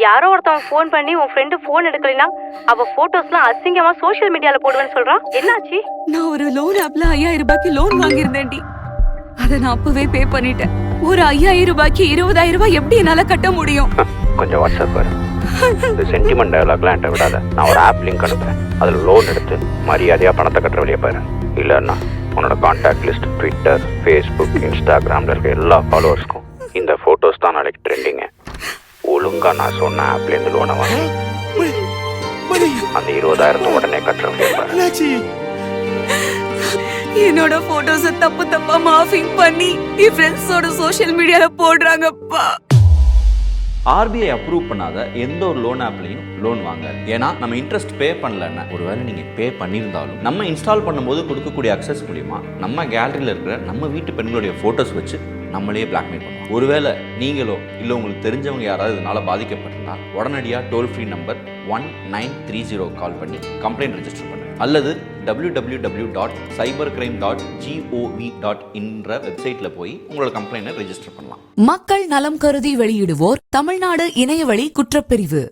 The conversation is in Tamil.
யாரோ ஒருத்தவங்க ஃபோன் பண்ணி உன் ஃப்ரெண்டு ஃபோன் எடுக்கலைன்னா அவ போட்டோஸ்லாம் அசிங்கமா சோஷியல் மீடியால போடுவேன்னு சொல்றான். என்னாச்சு? நான் ஒரு லோன் ஆப்ல 5000 ரூபாய்க்கு லோன் வாங்கியிருந்தேன்டி. அதை நான் அப்பவே பே பண்ணிட்டேன். ஒரு 5000 ரூபாய்க்கு 20000 ரூபாய் எப்படி என்னால கட்ட முடியும்? கொஞ்சம் வாட்ஸ்அப் பாரு. இந்த சென்டிமெண்ட் டயலாக்லாம் என்கிட்ட விடாத. நான் ஒரு ஆப் லிங்க் அனுப்புறேன். அதில் லோன் எடுத்து மரியாதையா பணத்தை கட்டுற வழியை பாரு. இல்லைன்னா உன்னோட கான்டாக்ட் லிஸ்ட் ட்விட்டர், ஃபேஸ்புக், இன்ஸ்டாகிராமில் இருக்க எல்லா ஃபாலோவர்ஸ்க்கும் இந்த ஃபோட்டோஸ் தான் நாளைக்கு ட்ரெண்டிங்கு. ஒழுங்கா நான் சொன்ன ஆப்லேருந்து லோனை வாங்க. அந்த 20,000 உடனே கட்டுற வழியை பாரு. என்னோட போட்டோஸ தப்பு தப்பா மார்ஃபிங் பண்ணி என் ஃப்ரெண்ட்ஸோட சோஷியல் மீடியால போடுறாங்கப்பா. ஆர்பிஐ அப்ரூவ் பண்ணாத எந்த ஒரு லோன் ஆப்லையும் லோன் வாங்க. ஏன்னா நம்ம இன்ட்ரெஸ்ட் பே பண்ணலன்னா, ஒருவேளை நீங்கள் பே பண்ணியிருந்தாலும் நம்ம இன்ஸ்டால் பண்ணும்போது கொடுக்கக்கூடிய அக்சஸ் மூலிமா நம்ம கேலரியில் இருக்கிற நம்ம வீட்டு பெண்களுடைய ஃபோட்டோஸ் வச்சு நம்மளே பிளாக்மெயில் பண்ணுவோம். ஒருவேளை நீங்களோ இல்லை உங்களுக்கு தெரிஞ்சவங்க யாராவது இதனால பாதிக்கப்பட்டிருந்தால் உடனடியாக டோல் ஃப்ரீ நம்பர் 1930 கால் பண்ணி கம்ப்ளைண்ட் ரெஜிஸ்டர் பண்ணுங்க. அல்லது www.cybercrime.gov.in வெப்சைட்ல போய் உங்களோட கம்ப்ளைண்ட்டை ரெஜிஸ்டர் பண்ணலாம். மக்கள் நலம் கருதி வெளியிடுவோர் தமிழ்நாடு இணையவழி குற்றப்பிரிவு.